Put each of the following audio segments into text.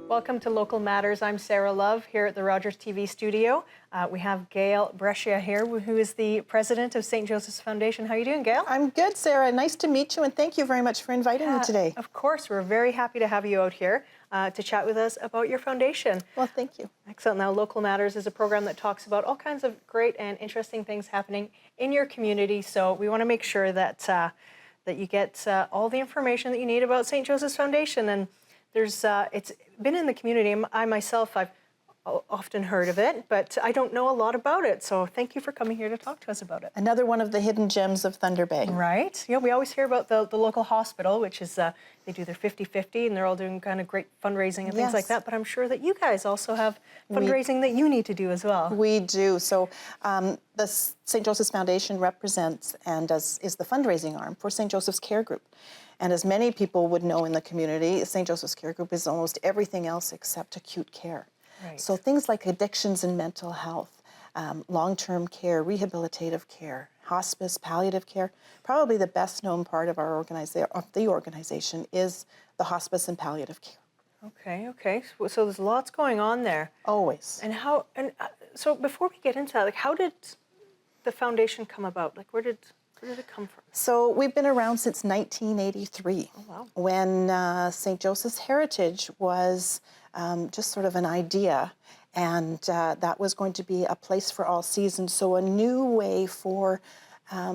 Welcome to Local Matters. I'm Sarah Love here at the Rogers TV studio. We have Gail Brescia here, who is the president of St. Joseph's Foundation. How are you doing, Gail? I'm good, Sarah. Nice to meet you, and thank you very much for inviting me today. Of course, we're very happy to have you out here to chat with us about your foundation. Well, thank you. Excellent. Now, Local Matters is a program that talks about all kinds of great and interesting things happening in your community. So we want to make sure that that you get all the information that you need about St. Joseph's Foundation. And there's it's been in the community. I myself, I've often heard of it, but I don't know a lot about it. So thank you for coming here to talk to us about it. Another one of the hidden gems of Thunder Bay. Right. Yeah, we always hear about the local hospital, which is they do their 50-50, and they're all doing kind of great fundraising and things like that. But I'm sure that you guys also have fundraising that you need to do as well. We do. So the St. Joseph's Foundation represents and is the fundraising arm for St. Joseph's Care Group. And as many people would know in the community, St. Joseph's Care Group is almost everything else except acute care. Right. So things like addictions and mental health, long-term care, rehabilitative care, hospice, palliative care. Probably the best known part of our organization is the hospice and palliative care. Okay. So there's lots going on there. Always. And so before we get into that, like, how did the foundation come about? Like, where did it come from? So we've been around since 1983. Oh, wow. When St. Joseph's Heritage was just sort of an idea, and that was going to be a place for all seasons. So a new way for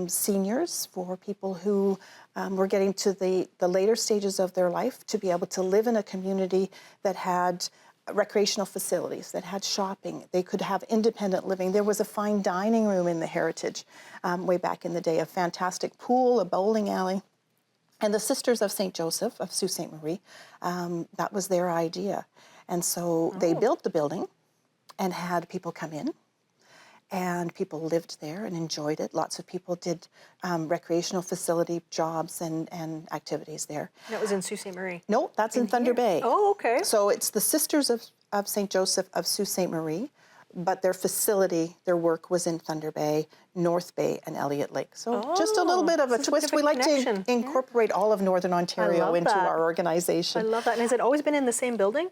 seniors, for people who were getting to the later stages of their life, to be able to live in a community that had recreational facilities, that had shopping. They could have independent living. There was a fine dining room in the Heritage way back in the day, a fantastic pool, a bowling alley. And the Sisters of St. Joseph, of Sault Ste. Marie, that was their idea. And so they built the building and had people come in, and people lived there and enjoyed it. Lots of people did recreational facility jobs and activities there. That was in Sault Ste. Marie? No, that's in Thunder Bay. Oh, okay. So it's the Sisters of St. Joseph of Sault Ste. Marie, but their facility, their work was in Thunder Bay, North Bay, and Elliott Lake. So just a little bit of a twist. We like to incorporate all of Northern Ontario into our organization. I love that. And has it always been in the same building?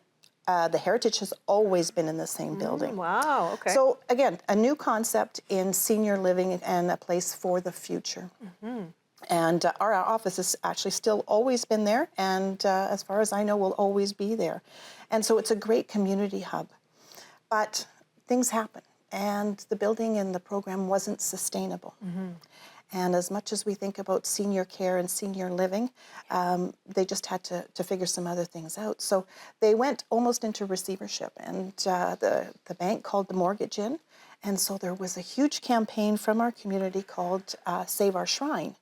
The Heritage has always been in the same building. Wow, okay. So again, a new concept in senior living and a place for the future. And our office has actually still always been there, and as far as I know, will always be there. And so it's a great community hub. But things happen, and the building and the program wasn't sustainable. And as much as we think about senior care and senior living, they just had to figure some other things out. So they went almost into receivership, and the bank called the mortgage in. And so there was a huge campaign from our community called Save Our Shrine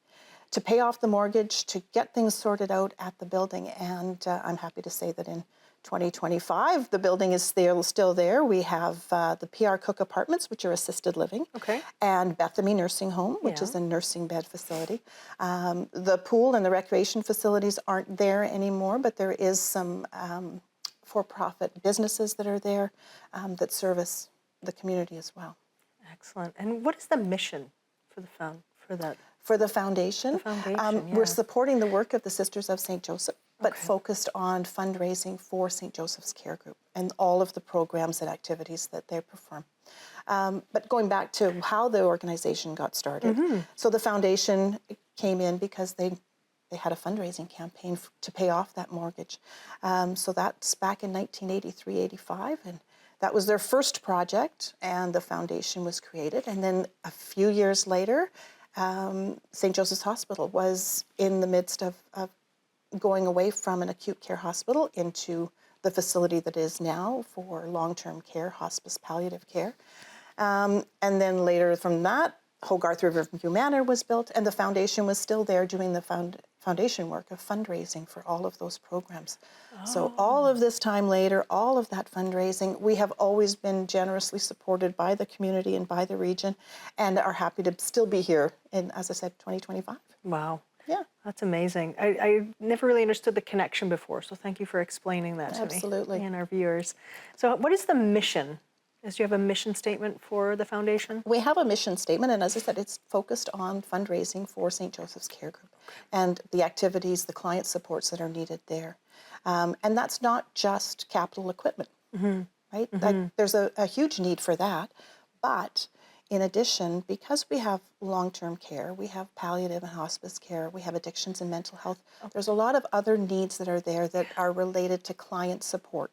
to pay off the mortgage, to get things sorted out at the building. And I'm happy to say that in 2025, the building is still there. We have the PR Cook Apartments, which are assisted living, and Bethany Nursing Home, which is a nursing bed facility. The pool and the recreation facilities aren't there anymore, but there is some for-profit businesses that are there that service the community as well. Excellent. And what is the mission for that? For the foundation, we're supporting the work of the Sisters of St. Joseph, but focused on fundraising for St. Joseph's Care Group and all of the programs and activities that they perform. But going back to how the organization got started, so the foundation came in because they had a fundraising campaign to pay off that mortgage. So that's back in 1983-85, and that was their first project, and the foundation was created. And then a few years later, St. Joseph's Hospital was in the midst of going away from an acute care hospital into the facility that is now for long-term care, hospice, palliative care. And then later from that, Hogarth Riverview Manor was built, and the foundation was still there doing the foundation work of fundraising for all of those programs. So all of this time later, all of that fundraising, we have always been generously supported by the community and by the region, and are happy to still be here in, as I said, 2025. Wow. Yeah. That's amazing. I never really understood the connection before, so thank you for explaining that to me and our viewers. So what is the mission Do you have a mission statement for the foundation? We have a mission statement, and as I said, it's focused on fundraising for St. Joseph's Care Group and the activities, the client supports that are needed there. And that's not just capital equipment, right? There's a huge need for that. But in addition, because we have long-term care, we have palliative and hospice care, we have addictions and mental health, there's a lot of other needs that are there that are related to client support.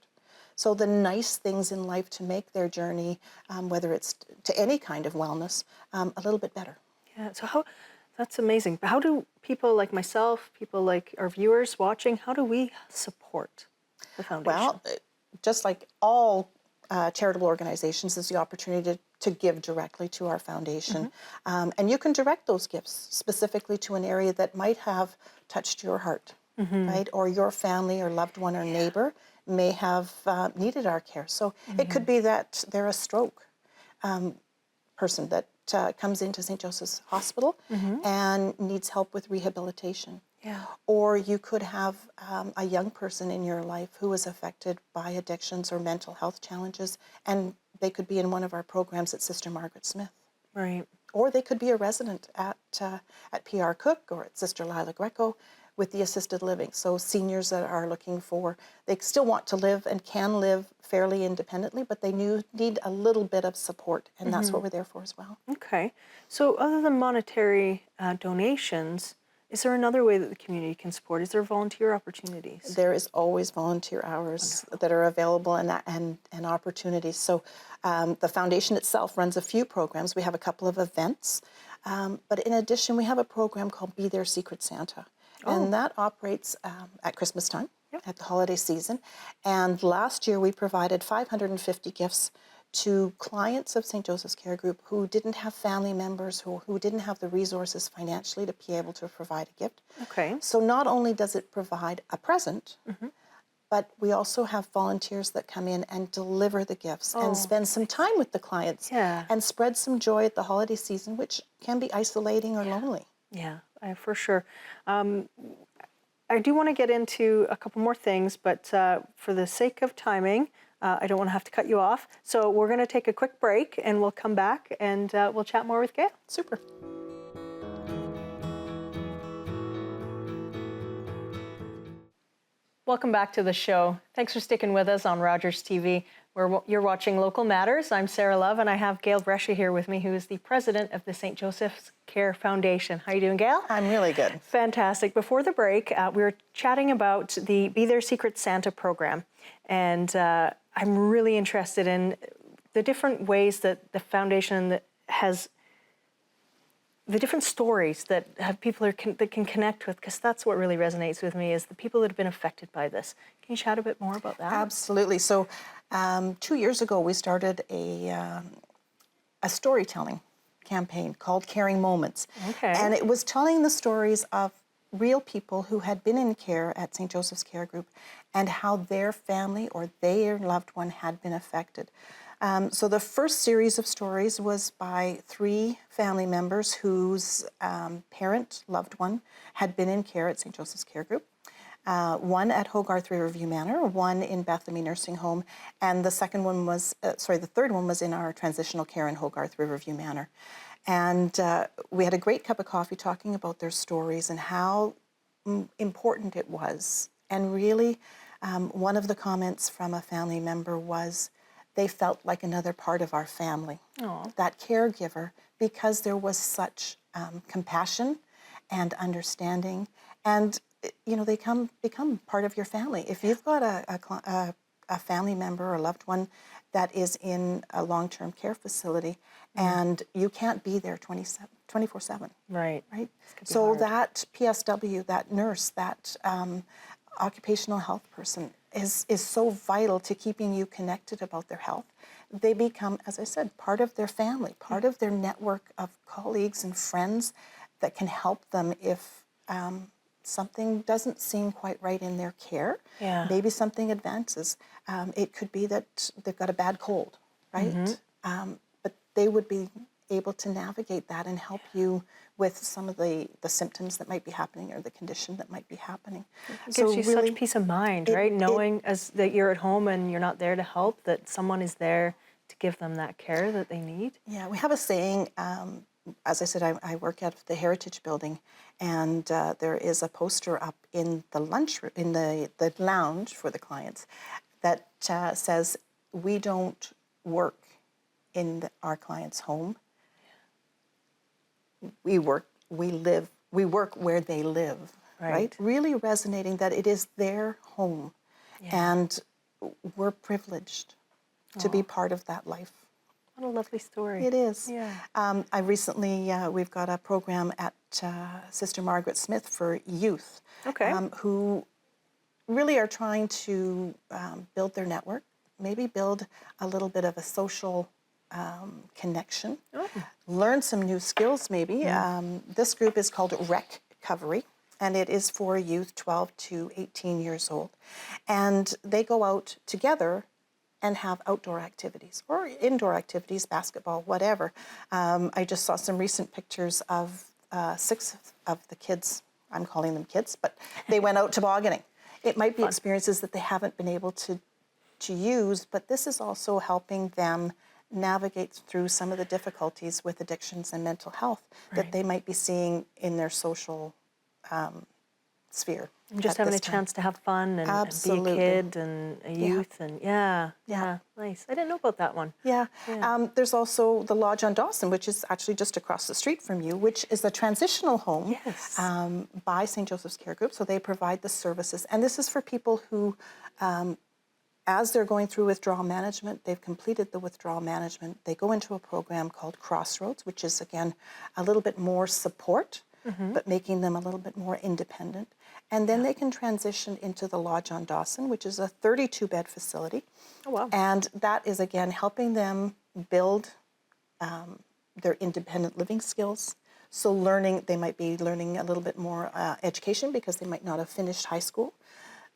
So the nice things in life to make their journey, whether it's to any kind of wellness, a little bit better. Yeah, so that's amazing. How do people like myself, people like our viewers watching, how do we support the foundation? Well, just like all charitable organizations, there's the opportunity to give directly to our foundation. And you can direct those gifts specifically to an area that might have touched your heart, right? Or your family or loved one or neighbor may have needed our care. So it could be that they're a stroke person that comes into St. Joseph's Hospital and needs help with rehabilitation. Yeah. Or you could have a young person in your life who is affected by addictions or mental health challenges, and they could be in one of our programs at Sister Margaret Smith. Right. Or they could be a resident at PR Cook or at Sister Lila Greco with the assisted living. So seniors that are looking for, they still want to live and can live fairly independently, but they need a little bit of support, and that's what we're there for as well. Okay. So other than monetary donations, is there another way that the community can support? Is there volunteer opportunities? There is always volunteer hours that are available and opportunities. So the foundation itself runs a few programs. We have a couple of events, but in addition, we have a program called Be Their Secret Santa. And that operates at Christmas time, at the holiday season. And last year we provided 550 gifts to clients of St. Joseph's Care Group who didn't have family members, who didn't have the resources financially to be able to provide a gift. Okay. So not only does it provide a present, but we also have volunteers that come in and deliver the gifts and spend some time with the clients and spread some joy at the holiday season, which can be isolating or lonely. Yeah, for sure. I do want to get into a couple more things, but for the sake of timing, I don't want to have to cut you off. So we're going to take a quick break and we'll come back and we'll chat more with Gail. Super. Welcome back to the show. Thanks for sticking with us on Rogers TV, where you're watching Local Matters. I'm Sarah Love, and I have Gail Brescia here with me, who is the president of the St. Joseph's Care Foundation. How are you doing, Gail? I'm really good. Fantastic. Before the break, we were chatting about the Be Their Secret Santa program, and I'm really interested in the different ways that the foundation has the different stories that have people that can connect with, because that's what really resonates with me, is the people that have been affected by this. Can you chat a bit more about that? Absolutely. So 2 years ago, we started a storytelling campaign called Caring Moments. Okay. And it was telling the stories of real people who had been in care at St. Joseph's Care Group and how their family or their loved one had been affected. So the first series of stories was by 3 family members whose parent, loved one, had been in care at St. Joseph's Care Group. One at Hogarth Riverview Manor, one in Bethany Nursing Home, and the third one was in our transitional care in Hogarth Riverview Manor. And we had a great cup of coffee talking about their stories and how important it was. And really, one of the comments from a family member was, they felt like another part of our family. Aww. That caregiver, because there was such compassion and understanding, and they become part of your family. If you've got a family member or loved one that is in a long-term care facility and you can't be there 24/7. Right. So hard. that PSW, that nurse, that occupational health person is so vital to keeping you connected about their health. They become, as I said, part of their family, part of their network of colleagues and friends that can help them if something doesn't seem quite right in their care. Yeah. Maybe something advances. It could be that they've got a bad cold, right? But they would be able to navigate that and help you with some of the symptoms that might be happening or the condition that might be happening. It gives you such peace of mind, right? Knowing that you're at home and you're not there to help, that someone is there to give them that care that they need? Yeah, we have a saying. As I said, I work at the Heritage Building, and there is a poster up in the in the lounge for the clients that says, "We don't work in our client's home. We work where they live." Right? Really resonating that it is their home, and we're privileged to be part of that life. What a lovely story. It is. Yeah. I recently, we've got a program at Sister Margaret Smith for youth, who really are trying to build their network, maybe build a little bit of a social connection, learn some new skills maybe. This group is called Recovery, and it is for youth 12 to 18 years old. And they go out together and have outdoor activities or indoor activities, basketball, whatever. I just saw some recent pictures of 6 of the kids. I'm calling them kids, but they went out tobogganing. It might be experiences that they haven't been able to use, but this is also helping them navigate through some of the difficulties with addictions and mental health that they might be seeing in their social sphere. And just having a chance to have fun and be a kid and a youth. And nice. I didn't know about that one. There's also the Lodge on Dawson, which is actually just across the street from you, which is a transitional home by St. Joseph's Care Group. So they provide the services. And this is for people who, as they're going through withdrawal management, they've completed the withdrawal management, they go into a program called Crossroads, which is, again, a little bit more support, but making them a little bit more independent. And then they can transition into the Lodge on Dawson, which is a 32-bed facility. Oh, wow. And that is, again, helping them build their independent living skills. So they might be learning a little bit more education because they might not have finished high school,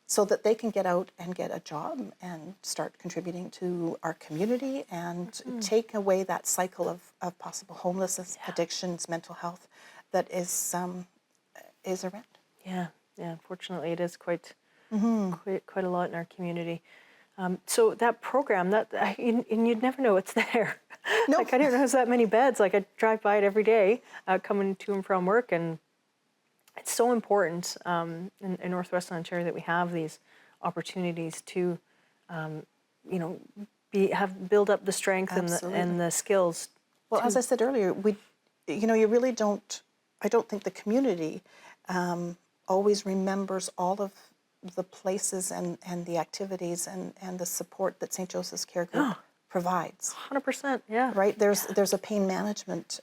so that they can get out and get a job and start contributing to our community and take away that cycle of possible homelessness, addictions, mental health that is around. Yeah, unfortunately it is quite a lot in our community. So that program, and you'd never know it's there. No. Like, I didn't know there's that many beds. Like, I drive by it every day coming to and from work, and it's so important in Northwestern Ontario that we have these opportunities to, build up the strength and the skills. Well, as I said earlier, you really don't. I don't think the community always remembers all of the places and the activities and the support that St. Joseph's Care Group provides. 100%, yeah. Right? There's a pain management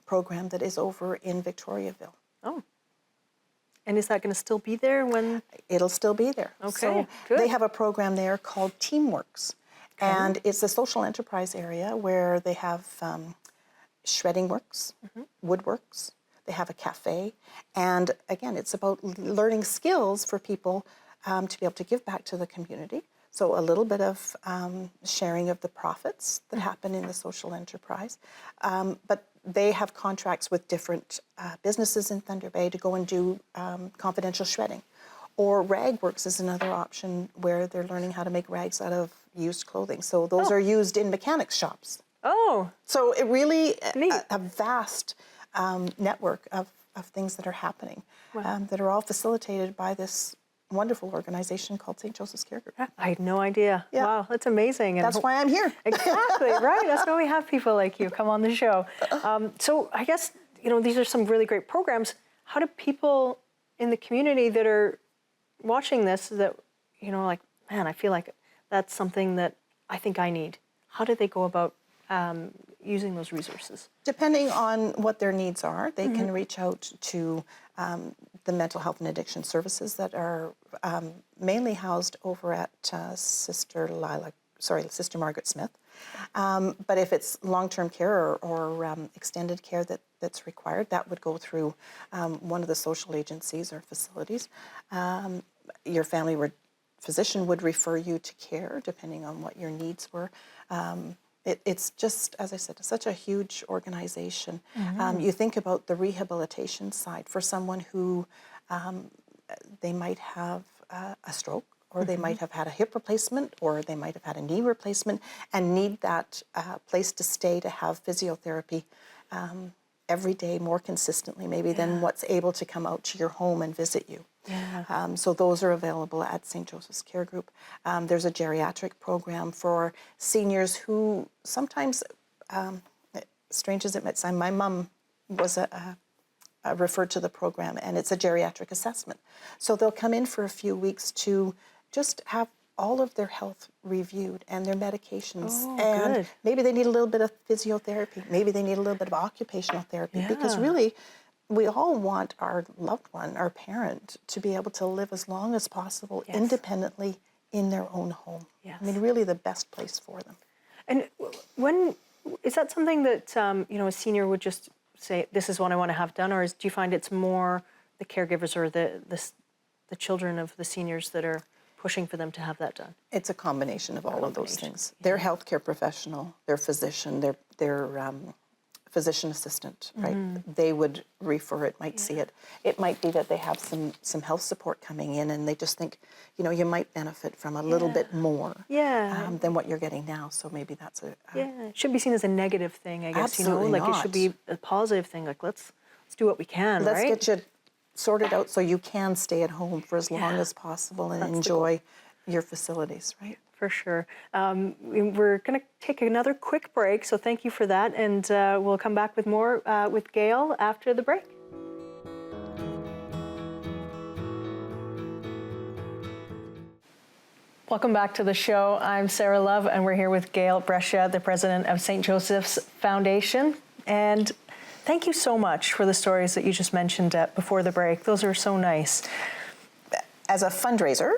program that is over in Victoriaville. Oh. And is that going to still be there when? It'll still be there. Okay, so good. They have a program there called Teamworks. And it's a social enterprise area where they have shredding works, woodworks. They have a cafe. And again, it's about learning skills for people to be able to give back to the community. So a little bit of sharing of the profits that happen in the social enterprise. But they have contracts with different businesses in Thunder Bay to go and do confidential shredding. Or Ragworks is another option where they're learning how to make rags out of used clothing. So those are used in mechanics shops. Oh. So it really, a vast network of things that are happening that are all facilitated by this wonderful organization called St. Joseph's Care Group. I had no idea. Yeah. Wow, that's amazing. That's why I'm here. Exactly, right. That's why we have people like you come on the show. So I guess, these are some really great programs. How do people in the community that are watching this that, like, man, I feel like that's something that I think I need. How do they go about using those resources? Depending on what their needs are, they can reach out to the mental health and addiction services that are mainly housed over at Sister Margaret Smith. But if it's long-term care or extended care that's required, that would go through one of the social agencies or facilities. Your family physician would refer you to care, depending on what your needs were. It's just, as I said, such a huge organization. You think about the rehabilitation side for someone who they might have a stroke or they might have had a hip replacement, or they might have had a knee replacement and need that place to stay to have physiotherapy every day more consistently, maybe than what's able to come out to your home and visit you. Yeah. So those are available at St. Joseph's Care Group. There's a geriatric program for seniors who sometimes, strange as it might sound, my mom was referred to the program, and it's a geriatric assessment. So they'll come in for a few weeks to just have all of their health reviewed and their medications. And good. maybe they need a little bit of physiotherapy. Maybe they need a little bit of occupational therapy, because really we all want our loved one, our parent, to be able to live as long as possible independently in their own home. Yes. I mean, really the best place for them. And when is that something that a senior would just say, "This is what I want to have done," or do you find it's more the caregivers or the children of the seniors that are pushing for them to have that done? It's a combination of all of those things. Their healthcare professional, their physician, their physician assistant, right? They would refer it, might see it. It might be that they have some health support coming in, and they just think, you might benefit from a little bit more than what you're getting now. So maybe that's it should be seen as a negative thing, I guess. Absolutely Like not. It should be a positive thing. Like let's do what we can. Let's right? get you sorted out so you can stay at home for as long as possible and enjoy your facilities, right? For sure. We're going to take another quick break, so thank you for that, and we'll come back with more with Gail after the break. Welcome back to the show. I'm Sarah Love, and we're here with Gail Brescia, the president of St. Joseph's Foundation. And thank you so much for the stories that you just mentioned before the break. Those are so nice. As a fundraiser,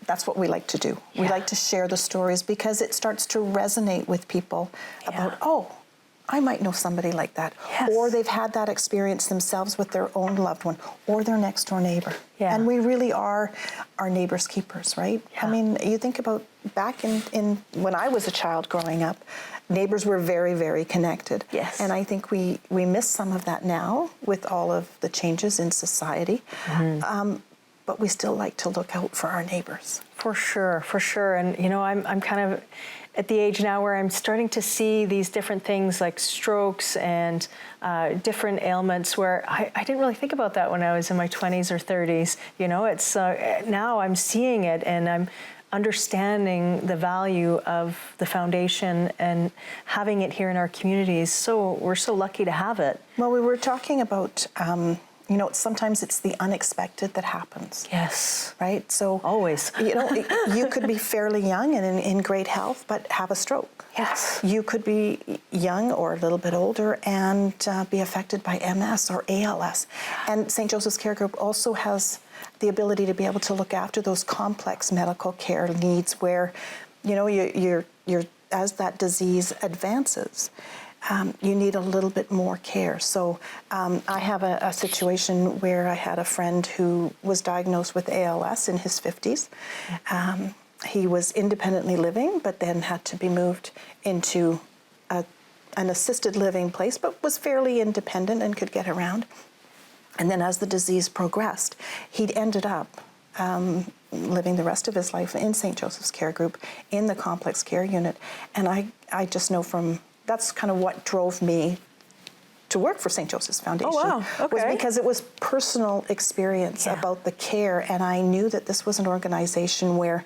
that's what we like to do. We like to share the stories because it starts to resonate with people about, oh, I might know somebody like that. Yes. Or they've had that experience themselves with their own loved one or their next door neighbor. Yeah. And we really are our neighbors' keepers, right? Yeah. I mean, you think about back in when I was a child growing up, neighbors were very, very connected. Yes. And I think we miss some of that now with all of the changes in society. But we still like to look out for our neighbors. For sure, for sure. And, I'm kind of at the age now where I'm starting to see these different things like strokes and different ailments where I didn't really think about that when I was in my 20s or 30s. It's now I'm seeing it, and I'm understanding the value of the foundation and having it here in our communities. So we're so lucky to have it. Well, we were talking about, sometimes it's the unexpected that happens. Yes. Right? So always. You could be fairly young and in great health, but have a stroke. Yes. You could be young or a little bit older and be affected by MS or ALS. And St. Joseph's Care Group also has the ability to be able to look after those complex medical care needs where, you're as that disease advances, you need a little bit more care. So I have a situation where I had a friend who was diagnosed with ALS in his 50s. He was independently living, but then had to be moved into an assisted living place, but was fairly independent and could get around. And then as the disease progressed, he'd ended up living the rest of his life in St. Joseph's Care Group in the complex care unit. And I just know that's kind of what drove me to work for St. Joseph's Foundation. Oh, wow. Okay. Was because it was personal experience about the care, and I knew that this was an organization where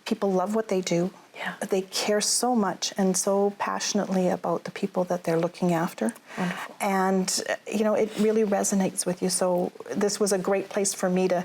people love what they do. Yeah. They care so much and so passionately about the people that they're looking after. Wonderful. And, it really resonates with you. So this was a great place for me to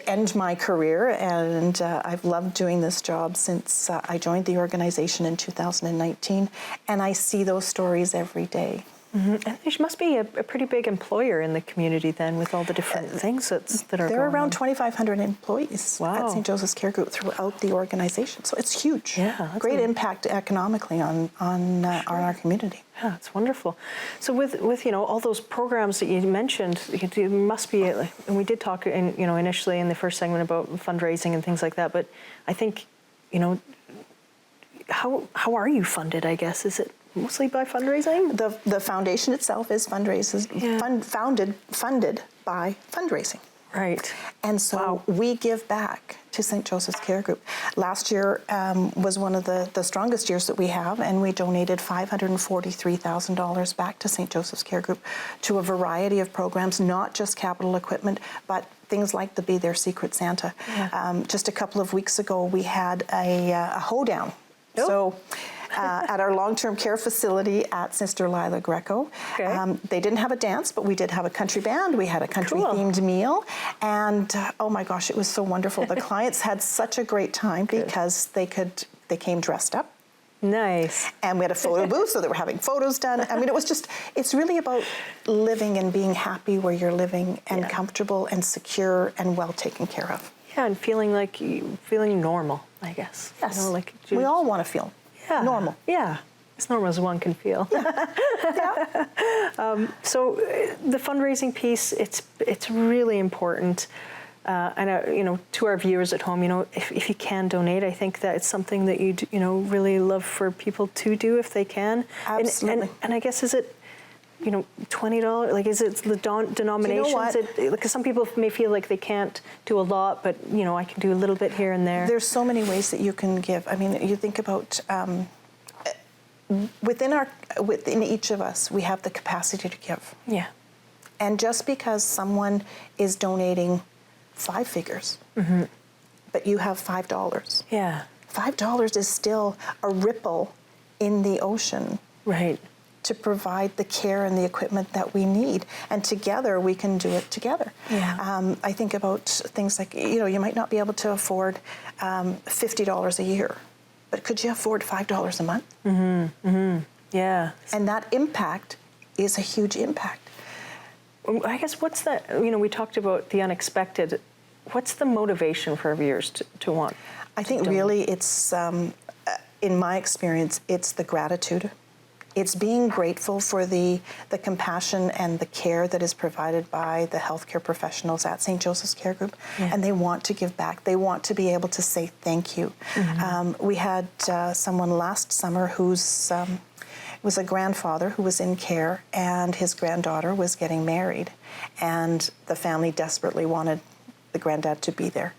end my career. And I've loved doing this job since I joined the organization in 2019. And I see those stories every day. Mm-hmm. And there must be a pretty big employer in the community then, with all the different things that are going on. There are around 2,500 employees at St. Joseph's Care Group throughout the organization. So it's huge. Yeah, great impact economically on our community. Yeah, it's wonderful. So with all those programs that you mentioned, it must be, and we did talk initially in the first segment about fundraising and things like that. But I think, how are you funded? I guess is it mostly by fundraising? The foundation itself is funded by fundraising. Right. And so we give back to St. Joseph's Care Group. Last year was one of the strongest years that we have, and we donated $543,000 back to St. Joseph's Care Group to a variety of programs, not just capital equipment, but things like the Be Their Secret Santa. Yeah. Just a couple of weeks ago, we had a hoedown. Oh. So at our long-term care facility at Sister Lila Greco. Okay. They didn't have a dance, but we did have a country band. We had a country-themed meal. And oh my gosh, it was so wonderful. The clients had such a great time because they came dressed up. Nice. And we had a photo booth, so they were having photos done. I mean, it's really about living and being happy where you're living and comfortable and secure and well taken care of. Yeah, and feeling normal, I guess. Yes. You know, like we all want to feel normal. Yeah, as normal as one can feel. So the fundraising piece, it's really important. And to our viewers at home, if you can donate, I think that it's something that you'd really love for people to do if they can. Absolutely. And I guess is it $20? Like, is it the denominations? You know what? Because some people may feel like they can't do a lot, but I can do a little bit here and there. There's so many ways that you can give. I mean, you think about within each of us, we have the capacity to give. Yeah. And just because someone is donating 5 figures, but you have $5. Yeah. $5 is still a ripple in the ocean. Right. To provide the care and the equipment that we need. And together, we can do it together. Yeah. I think about things like, you might not be able to afford $50 a year, but could you afford $5 a month? Mm-hmm. Mm-hmm. Yeah. And that impact is a huge impact. I guess what's that, we talked about the unexpected. What's the motivation for viewers to want? I think really it's, in my experience, it's the gratitude. It's being grateful for the compassion and the care that is provided by the healthcare professionals at St. Joseph's Care Group, and they want to give back. They want to be able to say thank you. We had someone last summer who's was a grandfather who was in care, and his granddaughter was getting married, and the family desperately wanted the granddad to be there.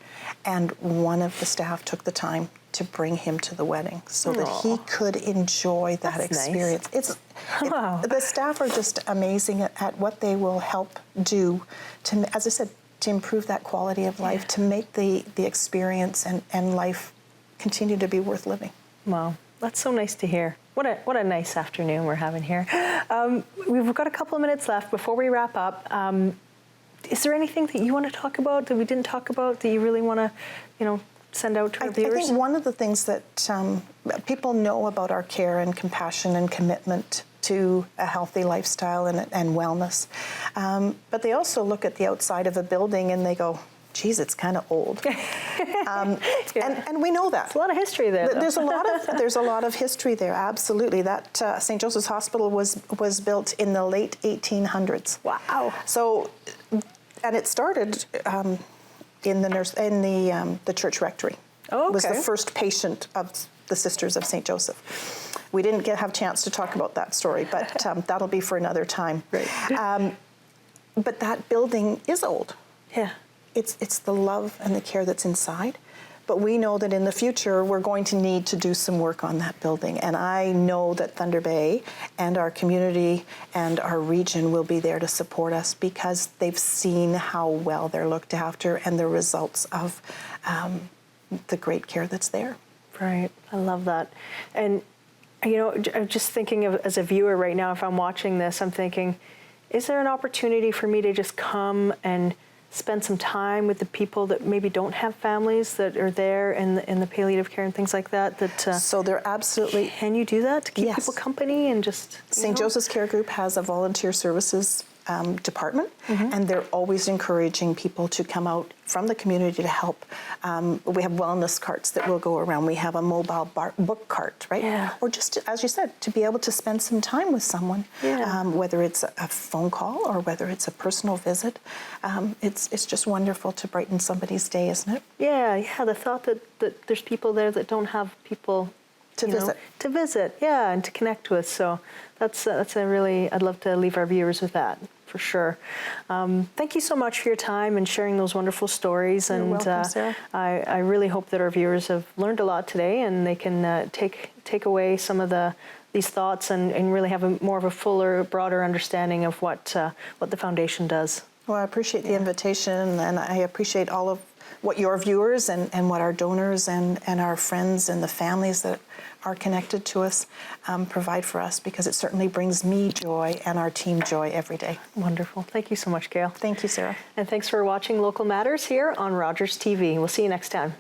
And one of the staff took the time to bring him to the wedding so that he could enjoy that experience. Nice. The staff are just amazing at what they will help do to, as I said, to improve that quality of life, to make the experience and life continue to be worth living. Wow, that's so nice to hear. What a nice afternoon we're having here. We've got a couple of minutes left before we wrap up. Is there anything that you want to talk about that we didn't talk about that you really want to, send out to our viewers? I think one of the things that people know about our care and compassion and commitment to a healthy lifestyle and wellness, but they also look at the outside of a building and they go, geez, it's kind of old. And we know that. There's a lot of history there. There's a lot of history there, absolutely. That St. Joseph's Hospital was built in the late 1800s. Wow. So, and it started in the church rectory. Oh, okay. Was the first patient of the Sisters of St. Joseph. We didn't have a chance to talk about that story, but that'll be for another time. Right. But that building is old. Yeah. It's the love and the care that's inside. But we know that in the future, we're going to need to do some work on that building. And I know that Thunder Bay and our community and our region will be there to support us because they've seen how well they're looked after and the results of the great care that's there. Right. I love that. And, I'm just thinking of, as a viewer right now, if I'm watching this, I'm thinking, is there an opportunity for me to just come and spend some time with the people that maybe don't have families that are there in the palliative care and things like that? So they're absolutely... Can you do that to keep people company and just... St. Joseph's Care Group has a volunteer services department, and they're always encouraging people to come out from the community to help. We have wellness carts that will go around. We have a mobile book cart, right? Yeah. Or just, as you said, to be able to spend some time with someone, whether it's a phone call or whether it's a personal visit. It's just wonderful to brighten somebody's day, isn't it? Yeah, the thought that there's people there that don't have people To visit. To visit, yeah, and to connect with. So that's a really, I'd love to leave our viewers with that, for sure. Thank you so much for your time and sharing those wonderful stories. You're and welcome, Sarah. I really hope that our viewers have learned a lot today, and they can take away some of these thoughts and really have more of a fuller, broader understanding of what the foundation does. Well, I appreciate the invitation, and I appreciate all of what your viewers and what our donors and our friends and the families that are connected to us provide for us, because it certainly brings me joy and our team joy every day. Wonderful. Thank you so much, Gail. Thank you, Sarah. And thanks for watching Local Matters here on Rogers TV. We'll see you next time.